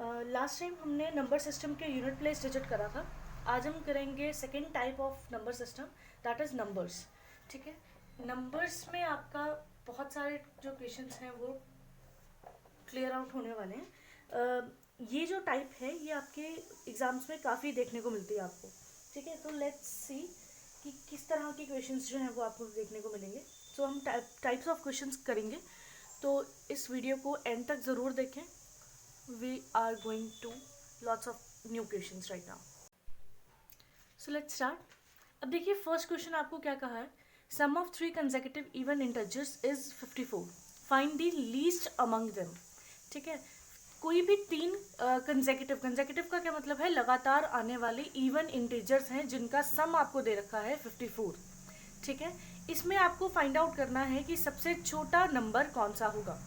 Last time हमने number system के unit place digit करा था. आज हम करेंगे second type of number system, that is numbers. ठीक है, नंबर्स में आपका बहुत सारे जो क्वेश्चंस हैं वो क्लियर आउट होने वाले हैं. ये जो टाइप है ये आपके एग्जाम्स में काफ़ी देखने को मिलती है आपको. ठीक है, तो लेट्स सी कि किस तरह के क्वेश्चंस जो हैं वो आपको देखने को मिलेंगे. तो हम टाइप्स ऑफ क्वेश्चंस करेंगे, तो इस वीडियो को एंड तक ज़रूर देखें. We are going to lots of new questions right now. So let's start. अब देखिए फर्स्ट क्वेश्चन आपको क्या कहा है. Sum of three consecutive even integers is 54. Find the least among them. ठीक है, कोई भी तीन कंसेक्यूटिव का क्या मतलब है, लगातार आने वाले इवन इंटीजर्स हैं जिनका सम आपको दे रखा है 54. ठीक है, इसमें आपको फाइंड आउट करना है कि सबसे छोटा नंबर कौन सा होगा.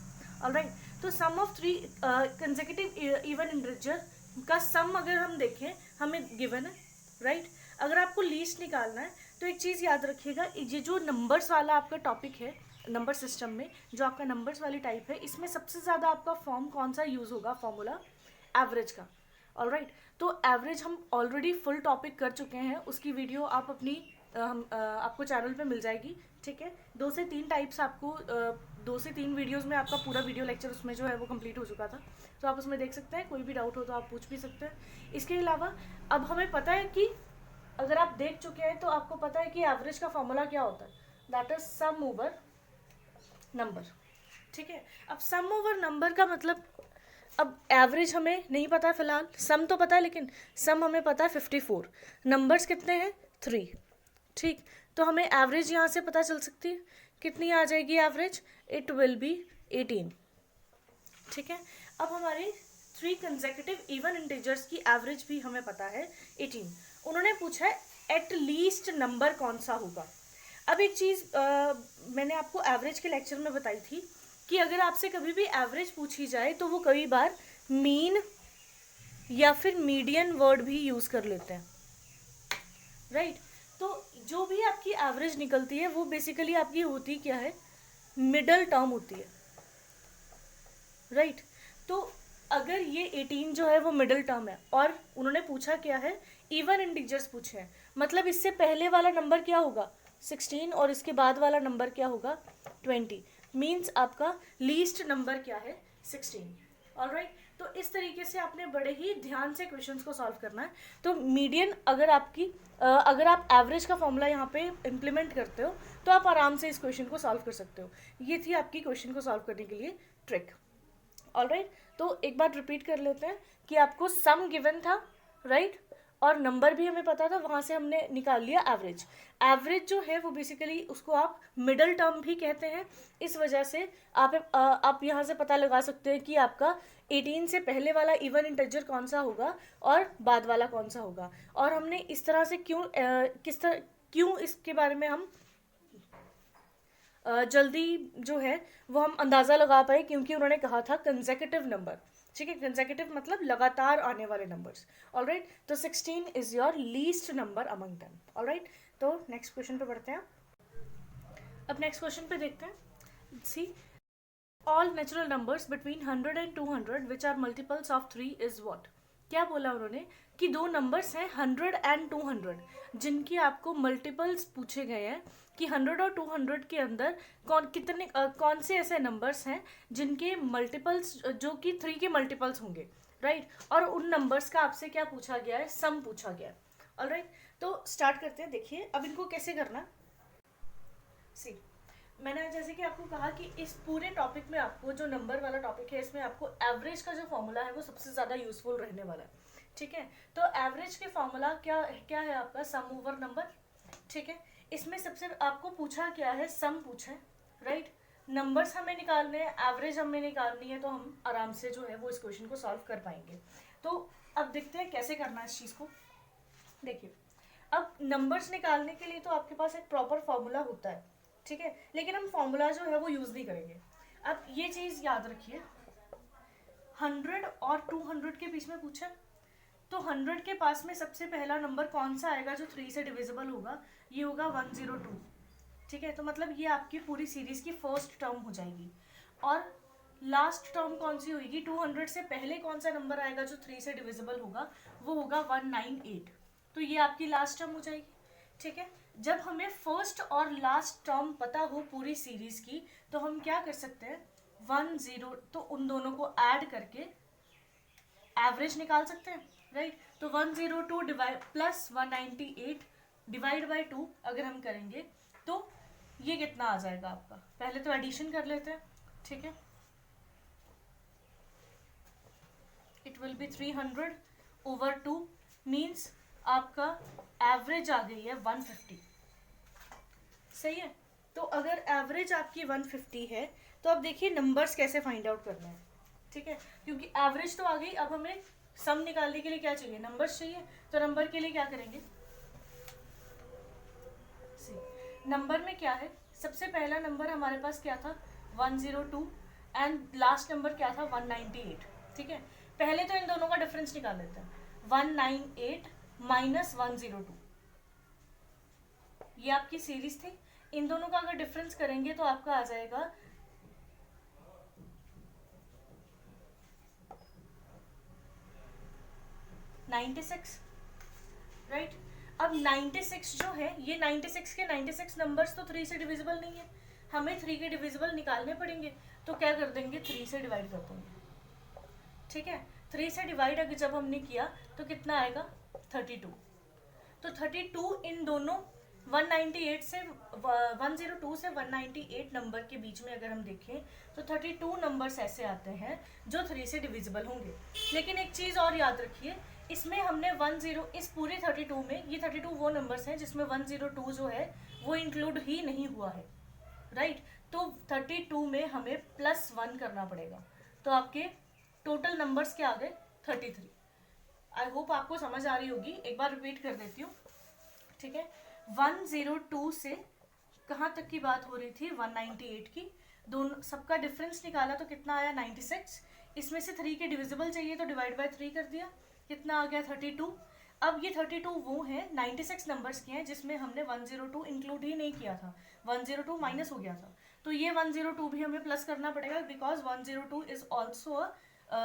ऑलराइट, तो sum of three consecutive even integer का सम अगर हम देखें हमें गिवन है. राइट, अगर आपको लीस्ट निकालना है तो एक चीज़ याद रखिएगा, ये जो नंबर्स वाला आपका टॉपिक है नंबर सिस्टम में, जो आपका नंबर्स वाली टाइप है, इसमें सबसे ज़्यादा आपका फॉर्म कौन सा यूज़ होगा, फॉर्मूला एवरेज का. ऑलराइट, तो एवरेज हम ऑलरेडी फुल टॉपिक कर चुके हैं, उसकी वीडियो आप अपनी आपको चैनल पे मिल जाएगी. ठीक है, 2 से 3 टाइप्स आपको 2 से 3 वीडियोस में आपका पूरा वीडियो लेक्चर उसमें जो है वो कंप्लीट हो चुका था, तो आप उसमें देख सकते हैं. कोई भी डाउट हो तो आप पूछ भी सकते हैं. इसके अलावा अब हमें पता है कि अगर आप देख चुके हैं तो आपको पता है कि एवरेज का फॉर्मूला क्या होता है, that is sum over number. ठीक है, अब सम ओवर नंबर का मतलब, अब एवरेज हमें नहीं पता है फिलहाल, सम तो पता है, लेकिन सम हमें पता है 54, नंबर्स कितने हैं 3. ठीक, तो हमें एवरेज यहाँ से पता चल सकती है. कितनी आ जाएगी एवरेज, इट विल बी 18. ठीक है, अब हमारे थ्री कंसेक्यूटिव इवन इंटीजर्स की एवरेज भी हमें पता है 18. उन्होंने पूछा है एट लीस्ट नंबर कौन सा होगा. अब एक चीज़ मैंने आपको एवरेज के लेक्चर में बताई थी कि अगर आपसे कभी भी एवरेज पूछी जाए तो वो कई बार मीन या फिर मीडियन वर्ड भी यूज़ कर लेते हैं. राइट, तो जो भी आपकी एवरेज निकलती है वो बेसिकली आपकी होती क्या है, मिडल टर्म होती है. राइट, तो अगर ये 18 जो है वो मिडल टर्म है और उन्होंने पूछा क्या है, इवन इंटीजर्स पूछे हैं, मतलब इससे पहले वाला नंबर क्या होगा 16 और इसके बाद वाला नंबर क्या होगा 20. मीन्स आपका लीस्ट नंबर क्या है 16. ऑलराइट, तो इस तरीके से आपने बड़े ही ध्यान से क्वेश्चंस को सॉल्व करना है. तो मीडियन अगर अगर आप एवरेज का फॉर्मूला यहाँ पे इम्प्लीमेंट करते हो तो आप आराम से इस क्वेश्चन को सॉल्व कर सकते हो. ये थी आपकी क्वेश्चन को सॉल्व करने के लिए ट्रिक. ऑलराइट, तो एक बार रिपीट कर लेते हैं कि आपको सम गिवन था. राइट, और नंबर भी हमें पता था, वहाँ से हमने निकाल लिया एवरेज. एवरेज जो है वो बेसिकली उसको आप मिडल टर्म भी कहते हैं. इस वजह से आप यहाँ से पता लगा सकते हैं कि आपका 18 से पहले वाला इवन इंटीजर कौन सा होगा और बाद वाला कौन सा होगा. और हमने इस तरह से क्यों इसके बारे में हम जल्दी जो है वो हम अंदाज़ा लगा पाए, क्योंकि उन्होंने कहा था कंसेक्यूटिव नंबर. ठीक है, कंसेक्यूटिव मतलब लगातार आने वाले नंबर्स. ऑलराइट, तो 16 is your least number among them. Alright, तो नेक्स्ट क्वेश्चन पे बढ़ते हैं. अब नेक्स्ट क्वेश्चन पे देखते हैं. See, all natural numbers between 100 and 200 which are multiples of 3 is what. क्या बोला उन्होंने कि दो नंबर्स हैं 100 and 200 जिनकी आपको मल्टीपल्स पूछे गए हैं कि 100 और 200 के अंदर कौन से ऐसे नंबर्स हैं जिनके मल्टीपल्स जो कि 3 के मल्टीपल्स होंगे. राइट, और उन नंबर्स का आपसे क्या पूछा गया है, सम पूछा गया है. ऑलराइट, तो स्टार्ट करते हैं. देखिए अब इनको कैसे करना. सी, मैंने जैसे कि आपको कहा कि इस पूरे टॉपिक में आपको जो नंबर वाला टॉपिक है इसमें आपको एवरेज का जो फॉर्मूला है वो सबसे ज़्यादा यूजफुल रहने वाला है. ठीक है, तो एवरेज के फॉर्मूला क्या है आपका, सम ओवर नंबर. ठीक है, इसमें सबसे आपको पूछा क्या है, सम पूछा है. राइट, नंबर्स हमें निकालने हैं, एवरेज हमें निकालनी है, तो हम आराम से जो है वो इस क्वेश्चन को सॉल्व कर पाएंगे. तो अब देखते हैं कैसे करना है इस चीज़ को. देखिए, अब नंबर्स निकालने के लिए तो आपके पास एक प्रॉपर फॉर्मूला होता है. ठीक है, लेकिन हम फॉर्मूला जो है वो यूज़ नहीं करेंगे. अब ये चीज़ याद रखिए, 100 और 200 के बीच में पूछा, तो 100 के पास में सबसे पहला नंबर कौन सा आएगा जो 3 से डिविजिबल होगा, ये होगा 102. ठीक है, तो मतलब ये आपकी पूरी सीरीज की फर्स्ट टर्म हो जाएगी. और लास्ट टर्म कौन सी होगी, 200 से पहले कौन सा नंबर आएगा जो 3 से डिविजिबल होगा, वो होगा 198। तो ये आपकी लास्ट टर्म हो जाएगी, ठीक है। जब हमें फर्स्ट और लास्ट टर्म पता हो पूरी सीरीज की, तो हम क्या कर सकते हैं, 10, तो उन दोनों को ऐड करके एवरेज निकाल सकते हैं, राइट। तो 102 डिवाइड प्लस 198 डिवाइड बाई 2 अगर हम करेंगे तो ये कितना आ जाएगा आपका, पहले तो एडिशन कर लेते हैं, ठीक है। It will be 300 over 2 means आपका एवरेज आ गई है 150, सही है। तो अगर एवरेज आपकी 150 है तो अब देखिए नंबर्स कैसे फाइंड आउट करना है, ठीक है। क्योंकि एवरेज तो आ गई, अब हमें सम निकालने के लिए क्या चाहिए, नंबर्स चाहिए। तो नंबर के लिए क्या करेंगे, नंबर में क्या है, सबसे पहला नंबर हमारे पास क्या था 102 एंड लास्ट नंबर क्या था 198, ठीक है। पहले तो इन दोनों का डिफरेंस निकाल लेते हैं, 198 माइनस 102, ये आपकी सीरीज थी। इन दोनों का अगर डिफरेंस करेंगे तो आपका आ जाएगा 96, राइट। अब 96 जो है, ये 96 के 96 नंबर्स तो 3 से डिविजिबल नहीं है, हमें 3 के डिविजिबल निकालने पड़ेंगे। तो क्या कर देंगे, 3 से डिवाइड कर देंगे, ठीक है। 3 से डिवाइड अगर जब हमने किया तो कितना आएगा 32। तो 32 इन दोनों 198 से 102 से 198 नंबर के बीच में अगर हम देखें तो 32 नंबर्स ऐसे आते हैं जो 3 से डिविजिबल होंगे। लेकिन एक चीज़ और याद रखिए, इसमें हमने 10 इस पूरे 32 में, ये 32 वो नंबर्स हैं जिसमें 102 जो है वो इंक्लूड ही नहीं हुआ है, राइट। तो 32 में हमें +1 करना पड़ेगा, तो आपके टोटल नंबर्स क्या आ गए 33। आई होप आपको समझ आ रही होगी, एक बार रिपीट कर देती हूँ, ठीक है। 102 से कहाँ तक की बात हो रही थी, 198 की, दोनों सबका डिफरेंस निकाला तो कितना आया 96। इसमें से 3 के डिविजिबल चाहिए तो डिवाइड बाय 3 कर दिया, कितना आ गया 32। अब ये 32 वो हैं 96 नंबर्स के हैं जिसमें हमने 102 इंक्लूड ही नहीं किया था, 102 माइनस हो गया था। तो ये 102 भी हमें प्लस करना पड़ेगा, because 102 is also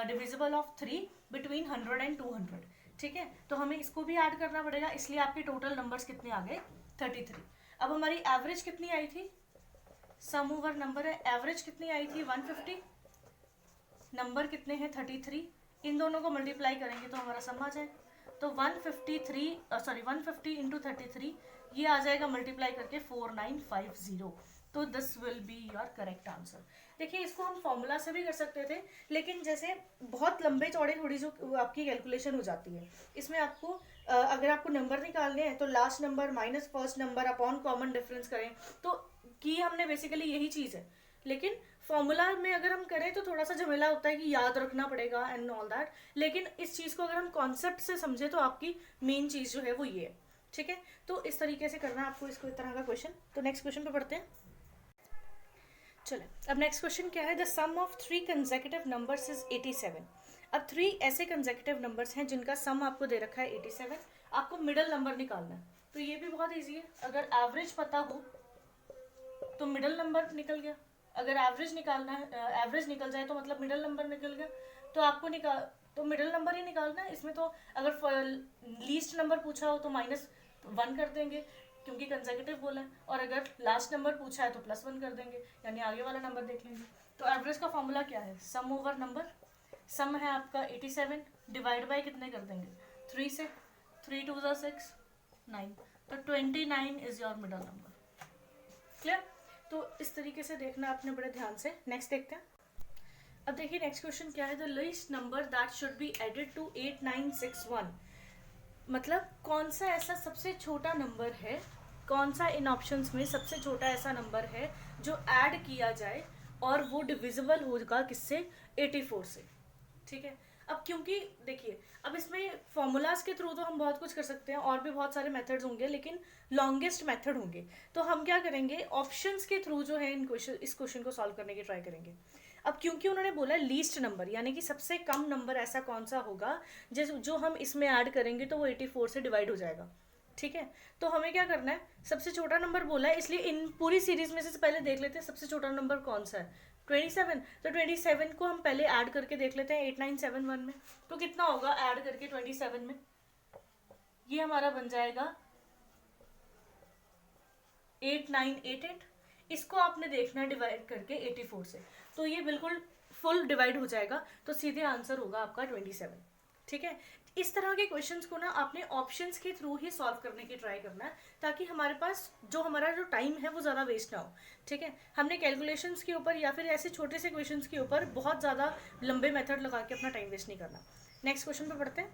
divisible of 3 between 100 and 200, ठीक है। तो हमें इसको भी ऐड करना पड़ेगा, इसलिए आपके टोटल नंबर्स कितने आ गए 33। अब हमारी एवरेज कितनी आई थी, सम ओवर नंबर है, एवरेज कितनी आई थी 150, नंबर कितने हैं 33, इन दोनों को मल्टीप्लाई करेंगे तो हमारा सम आ जाएगा। तो 150 इंटू 33 ये आ जाएगा मल्टीप्लाई करके 4950। तो this will be your correct answer. देखिए इसको हम फॉर्मूला से भी कर सकते थे, लेकिन जैसे बहुत लंबे चौड़े थोड़ी जो आपकी कैलकुलेशन हो जाती है, इसमें आपको अगर आपको नंबर निकालने हैं तो last number minus first number upon common difference करें, तो की हमने बेसिकली यही चीज़ है। लेकिन फॉर्मूला में अगर हम करें तो थोड़ा सा झमेला होता है कि याद रखना पड़ेगा एंड ऑल दैट, लेकिन इस चीज़ को अगर हम कॉन्सेप्ट से समझे तो आपकी मेन चीज़ जो है वो ये है, ठीक है। तो इस तरीके से करना है आपको इसको, इस तरह का क्वेश्चन। तो नेक्स्ट क्वेश्चन पे पढ़ते हैं, चले। अब नेक्स्ट क्वेश्चन क्या है, the sum of 3 consecutive numbers is 87। अब 3 ऐसे कंसेक्यूटिव नंबर्स हैं जिनका सम आपको दे रखा है 87, आपको मिडल नंबर निकालना है। तो ये भी बहुत ईजी है, अगर एवरेज पता हो तो मिडल नंबर निकल गया, अगर एवरेज निकालना है, एवरेज निकल जाए तो मतलब मिडल नंबर निकल गया। तो आपको तो मिडल नंबर ही निकालना है। इसमें तो अगर लीस्ट नंबर पूछा हो तो -1 कर देंगे क्योंकि कंसेक्यूटिव बोला है, और अगर लास्ट नंबर पूछा है तो +1 कर देंगे, यानी आगे वाला नंबर देख लेंगे। तो एवरेज का फॉर्मूला क्या है, सम ओवर नंबर, सम है आपका 87 डिवाइड बाय कितने कर देंगे 3 से, 3 2 ज़ा 6 9, तो 29 is your middle number. Clear. तो इस तरीके से देखना आपने बड़े ध्यान से। नेक्स्ट देखते हैं। अब देखिए नेक्स्ट क्वेश्चन क्या है, the least number that should be added to 8961। मतलब कौन सा ऐसा सबसे छोटा नंबर है, कौन सा इन ऑप्शंस में सबसे छोटा ऐसा नंबर है जो ऐड किया जाए और वो डिविजिबल होगा किससे, 84 से, ठीक है। अब क्योंकि देखिए अब इसमें फॉर्मूलाज के थ्रू तो हम बहुत कुछ कर सकते हैं, और भी बहुत सारे मेथड्स होंगे, लेकिन लॉन्गेस्ट मेथड होंगे। तो हम क्या करेंगे, ऑप्शंस के थ्रू जो है इस क्वेश्चन को सॉल्व करने की ट्राई करेंगे। अब क्योंकि उन्होंने बोला लीस्ट नंबर, यानी कि सबसे कम नंबर ऐसा कौन सा होगा जो हम इसमें ऐड करेंगे तो वो 84 से डिवाइड हो जाएगा, ठीक है। तो हमें क्या करना है, सबसे छोटा नंबर बोला है, इसलिए इन पूरी सीरीज में से पहले देख लेते हैं सबसे छोटा नंबर कौन सा है। 27, तो 27 को हम पहले ऐड करके देख लेते हैं 8971 में। तो कितना होगा ऐड करके 27 में, ये हमारा बन जाएगा 8988। इसको आपने देखना डिवाइड करके 84 से, तो ये बिल्कुल फुल डिवाइड हो जाएगा, तो सीधे आंसर होगा आपका 27। ठीक है, इस तरह के क्वेश्चंस को ना आपने ऑप्शंस के थ्रू ही सॉल्व करने की ट्राई करना है, ताकि हमारे पास हमारा जो टाइम है वो ज़्यादा वेस्ट ना हो। ठीक है, हमने कैलकुलेशंस के ऊपर या फिर ऐसे छोटे से क्वेश्चंस के ऊपर बहुत ज़्यादा लंबे मेथड लगा के अपना टाइम वेस्ट नहीं करना। नेक्स्ट क्वेश्चन पे पढ़ते हैं।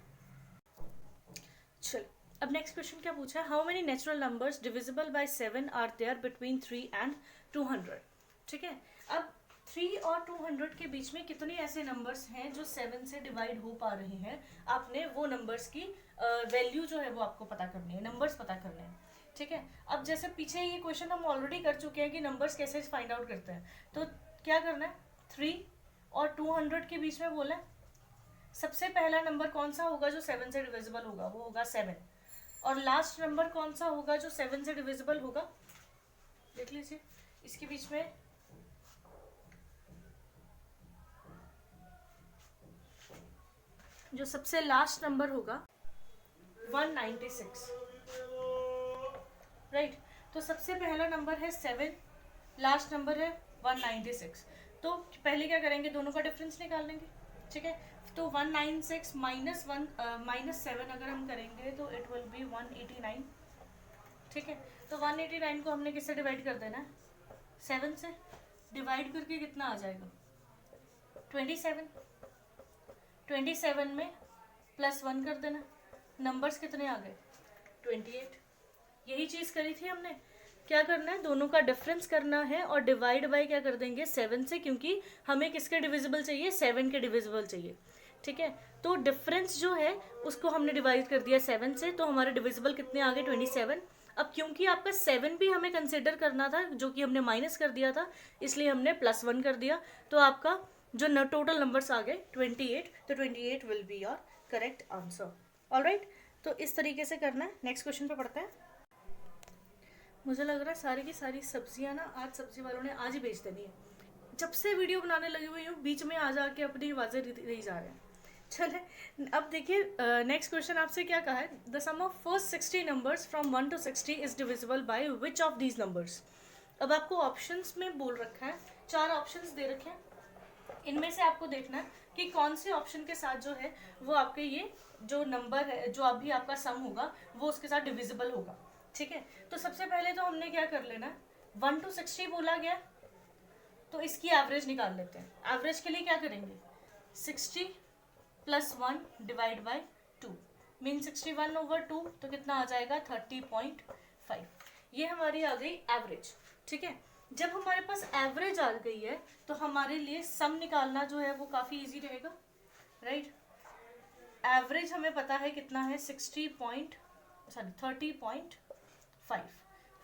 चल, अब नेक्स्ट क्वेश्चन क्या पूछा है, how many natural numbers divisible by 7 are there between 3 and 200। ठीक है, अब 3 और 200 के बीच में कितने ऐसे नंबर्स हैं जो 7 से डिवाइड हो पा रहे हैं। आपने वो नंबर्स की वैल्यू जो है वो आपको पता करनी है, नंबर्स पता करने हैं। ठीक है, अब जैसे पीछे ये क्वेश्चन हम ऑलरेडी कर चुके हैं कि नंबर्स कैसे फाइंड आउट करते हैं, तो क्या करना है, 3 और 200 के बीच में बोला है, सबसे पहला नंबर कौन सा होगा जो 7 से डिविजिबल होगा, वो होगा 7। और लास्ट नंबर कौन सा होगा जो 7 से डिविजिबल होगा, देख लीजिए इसके बीच में जो सबसे लास्ट नंबर होगा 196। राइट, तो सबसे पहला नंबर है 7, लास्ट नंबर है 196। तो पहले क्या करेंगे, दोनों का डिफरेंस निकाल लेंगे। ठीक है, तो 196 माइनस 7 अगर हम करेंगे तो इट विल बी 189। ठीक है, तो 189 को हमने किससे डिवाइड कर देना है, 7 से। डिवाइड करके कितना आ जाएगा, 27। 27 में +1 कर देना, नंबर्स कितने आ गए, 28। यही चीज़ करी थी हमने। क्या करना है, दोनों का डिफरेंस करना है और डिवाइड बाय क्या कर देंगे, 7 से, क्योंकि हमें किसके डिविजिबल चाहिए, 7 के डिविजिबल चाहिए। ठीक है, तो डिफरेंस जो है उसको हमने डिवाइड कर दिया 7 से, तो हमारे डिविजिबल कितने आ गए, 27। अब क्योंकि आपका 7 भी हमें कंसिडर करना था, जो कि हमने माइनस कर दिया था, इसलिए हमने +1 कर दिया, तो आपका जो टोटल नंबर्स आ गए 28। तो 28 will be your correct answer. Alright, तो इस तरीके से करना है। नेक्स्ट क्वेश्चन पे पढ़ते हैं। मुझे लग रहा है सारी की सारी सब्जियां ना आज सब्जी वालों ने आज ही बेच देनी है। जब से वीडियो बनाने लगी हुई हूँ बीच में आ जाके अपनी आवाज़ें रही जा रहे हैं। चले, अब देखिए नेक्स्ट क्वेश्चन आपसे क्या कहा है, the sum of first 60 numbers from 1 to 60 is divisible by which of these numbers. अब आपको ऑप्शंस में बोल रखा है, 4 ऑप्शंस दे रखे हैं, इनमें से आपको देखना है कि कौन से ऑप्शन के साथ जो है वो आपके ये जो नंबर है, जो अभी आपका सम होगा वो उसके साथ डिविजिबल होगा। ठीक है, तो सबसे पहले तो हमने क्या कर लेना, 1 to 60 बोला गया, तो इसकी एवरेज निकाल लेते हैं। एवरेज के लिए क्या करेंगे, 60 + 1 डिवाइड बाय 2 मीन 61/2, तो कितना आ जाएगा 30.5। ये हमारी आ गई एवरेज। ठीक है, जब हमारे पास एवरेज आ गई है तो हमारे लिए सम निकालना जो है वो काफ़ी इजी रहेगा। राइट, एवरेज हमें पता है कितना है, 30.5।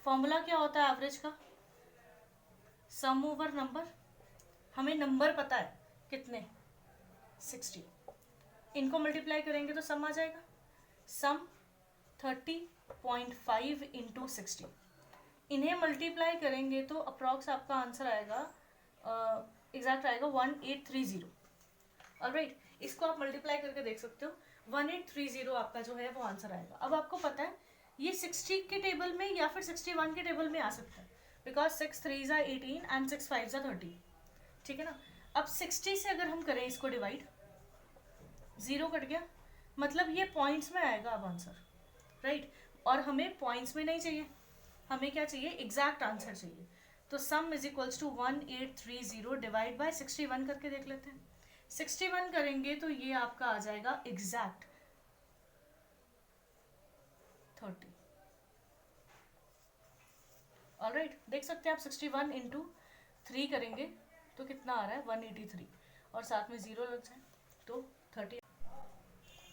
फॉर्मूला क्या होता है एवरेज का, सम ओवर नंबर। हमें नंबर पता है कितने, 60, इनको मल्टीप्लाई करेंगे तो सम आ जाएगा, सम 30.5 × 60। इन्हें मल्टीप्लाई करेंगे तो अप्रॉक्स आपका आंसर आएगा, एग्जैक्ट आएगा 1830। ऑलराइट, इसको आप मल्टीप्लाई करके देख सकते हो, 1830 आपका जो है वो आंसर आएगा। अब आपको पता है ये 60 के टेबल में या फिर 61 के टेबल में आ सकता है, because 6 3s are 18 and 6 5s are 30। ठीक है ना, अब 60 से अगर हम करें इसको डिवाइड, 0 कट गया, मतलब ये पॉइंट्स में आएगा अब आंसर। राइट, और हमें पॉइंट्स में नहीं चाहिए, हमें क्या चाहिए, एग्जैक्ट आंसर चाहिए। तो sum is equals to 1830 divide by 61 करके देख लेते हैं। 61 करेंगे तो ये आपका आ जाएगा एग्जैक्ट 30। ऑलराइट, देख सकते हैं आप 61 × 3 करेंगे तो कितना आ रहा है, 183, और साथ में 0 लग जाए तो 30।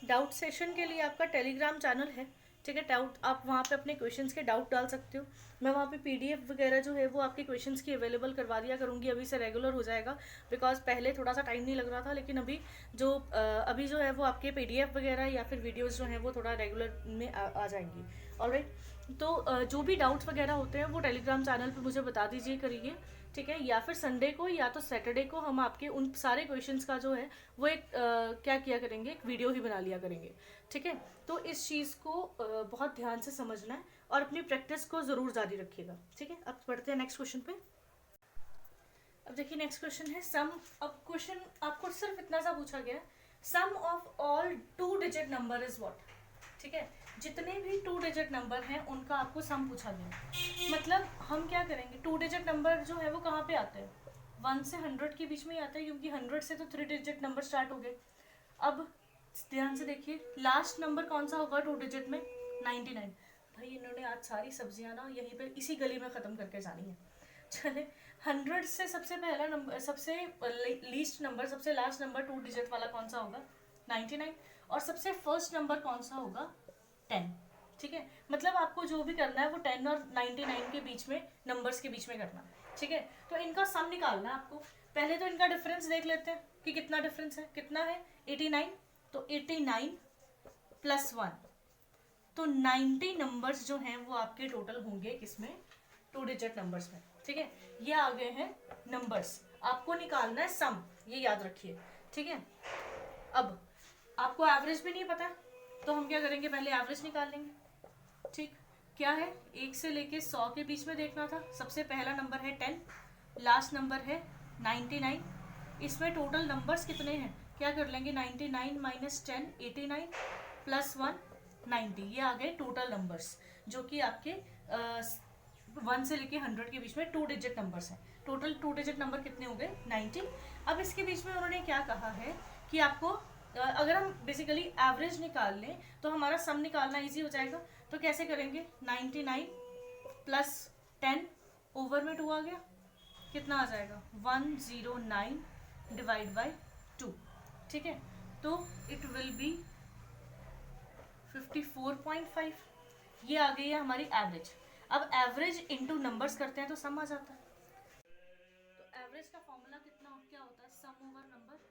डाउट सेशन के लिए आपका टेलीग्राम चैनल है। ठीक है, डाउट आप वहाँ पे अपने क्वेश्चंस के डाउट डाल सकते हो। मैं वहाँ पे पीडीएफ वगैरह जो है वो आपके क्वेश्चंस की अवेलेबल करवा दिया करूँगी, अभी से रेगुलर हो जाएगा, बिकॉज पहले थोड़ा सा टाइम नहीं लग रहा था, लेकिन अभी जो है वो आपके पीडीएफ वगैरह या फिर वीडियोज़ जो हैं वो थोड़ा रेगुलर में आ जाएंगी। ऑलराइट, तो जो भी डाउट्स वगैरह होते हैं वो टेलीग्राम चैनल पे मुझे बता दीजिए करिए, ठीक है, या फिर संडे को या तो सैटरडे को हम आपके उन सारे क्वेश्चंस का जो है वो एक क्या किया करेंगे, एक वीडियो ही बना लिया करेंगे, ठीक है। तो इस चीज़ को बहुत ध्यान से समझना है और अपनी प्रैक्टिस को ज़रूर जारी रखिएगा, ठीक है। अब बढ़ते हैं नेक्स्ट क्वेश्चन पे। अब देखिए नेक्स्ट क्वेश्चन है सम। अब क्वेश्चन आपको सिर्फ इतना सा पूछा गया है, sum of all 2 digit number is what, ठीक है। जितने भी 2 डिजिट नंबर हैं उनका आपको सम पूछा गया। मतलब हम क्या करेंगे, 2 डिजिट नंबर जो है वो कहाँ पे आते हैं, 1 से 100 के बीच में ही आते हैं, क्योंकि 100 से तो 3 डिजिट नंबर स्टार्ट हो गए। अब ध्यान से देखिए लास्ट नंबर कौन सा होगा 2 डिजिट में, 99। भाई इन्होंने आज सारी सब्जियां ना यहीं पे इसी गली में ख़त्म करके जानी है। चले 100 से सबसे पहला नंबर, सबसे लीस्ट नंबर, सबसे लास्ट नंबर 2 डिजिट वाला कौन सा होगा, 99। और सबसे फर्स्ट नंबर कौन सा होगा, 10, ठीक है। मतलब आपको जो भी करना है वो 10 और 99 के बीच में, नंबर्स के बीच में करना है, ठीक है। तो इनका सम निकालना है आपको। पहले तो इनका डिफरेंस देख लेते हैं कि कितना डिफरेंस है, कितना है 89, तो 89 प्लस 1, तो 90 नंबर्स जो हैं वो आपके टोटल होंगे किसमें, 2 डिजिट नंबर्स में, ठीक है। ये आ गए हैं नंबर्स, आपको निकालना है सम, ये याद रखिए, ठीक है। अब आपको एवरेज भी नहीं पता है तो हम क्या करेंगे, पहले एवरेज निकाल लेंगे, ठीक। क्या है, 1 से लेके 100 के बीच में देखना था। सबसे पहला नंबर है 10, लास्ट नंबर है 99। इसमें टोटल नंबर्स कितने हैं, क्या कर लेंगे, 99 माइनस 10 89 प्लस 1 90। ये आ गए टोटल नंबर्स जो कि आपके 1 से लेके 100 के बीच में 2 डिजिट नंबर्स हैं। टोटल 2 डिजिट नंबर कितने हो गए, 90। अब इसके बीच में उन्होंने क्या कहा है कि आपको अगर हम बेसिकली एवरेज निकाल लें तो हमारा सम निकालना इजी हो जाएगा। तो कैसे करेंगे, 99 प्लस 10 ओवर में 2 आ गया, कितना आ जाएगा 109 डिवाइड बाई 2, ठीक है। तो इट विल बी 54.5। ये आ गई है हमारी एवरेज। अब एवरेज इंटू नंबर्स करते हैं तो सम आ जाता है। तो एवरेज का फॉर्मूला कितना क्या होता है, सम ओवर नंबर।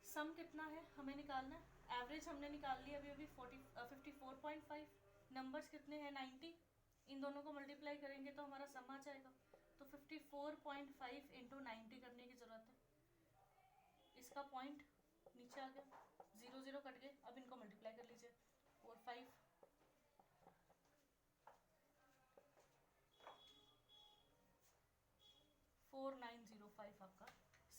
सम कितना है हमें निकालना है, एवरेज हमने निकाल लिया अभी 54.5, नंबर्स कितने हैं 90, इन दोनों को मल्टीप्लाई करेंगे तो हमारा सम आ जाएगा। तो 54.5 इंटू 90 करने की ज़रूरत है। इसका पॉइंट नीचे आ गया, 0 0 कट गए। अब इनको मल्टीप्लाई कर लीजिए, 4 5 4905 आपका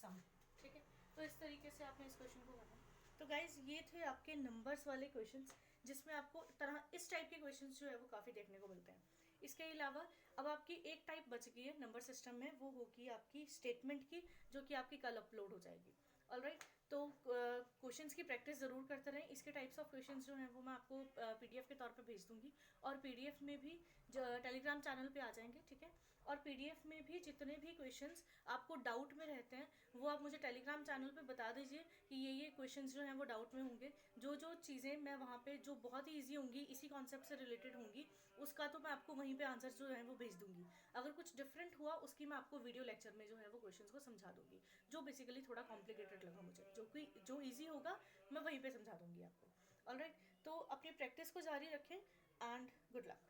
सम, ठीक है। तो इस तरीके से आपने इस क्वेश्चन को करना। तो गाइज ये थे आपके नंबर्स वाले क्वेश्चंस, जिसमें आपको इस टाइप के क्वेश्चंस जो है वो काफ़ी देखने को मिलते हैं। इसके अलावा अब आपकी एक टाइप बच गई है नंबर सिस्टम में, वो होगी आपकी स्टेटमेंट की, जो कि आपकी कल अपलोड हो जाएगी। ऑलराइट, तो क्वेश्चंस की प्रैक्टिस ज़रूर करते रहें। इसके टाइप्स ऑफ क्वेश्चंस जो हैं वो मैं आपको पीडीएफ के तौर पे भेज दूंगी, और पीडीएफ में भी टेलीग्राम चैनल पे आ जाएंगे, ठीक है। और पीडीएफ में भी जितने भी क्वेश्चंस आपको डाउट में रहते हैं वो आप मुझे टेलीग्राम चैनल पे बता दीजिए कि ये क्वेश्चंस जो हैं वो डाउट में होंगे। जो चीज़ें मैं वहाँ पे जो बहुत ही ईजी होंगी, इसी कॉन्सेप्ट से रिलेटेड होंगी, उसका तो मैं आपको वहीं पे आंसर जो है वो भेज दूंगी। अगर कुछ डिफरेंट हुआ उसकी मैं आपको वीडियो लेक्चर में जो है वो क्वेश्चंस को समझा दूंगी, जो बेसिकली थोड़ा कॉम्प्लिकेटेड लगा मुझे, जो ईजी होगा मैं वहीं पे समझा दूंगी आपको। ऑलराइट, तो अपनी प्रैक्टिस को जारी रखें एंड गुड लक।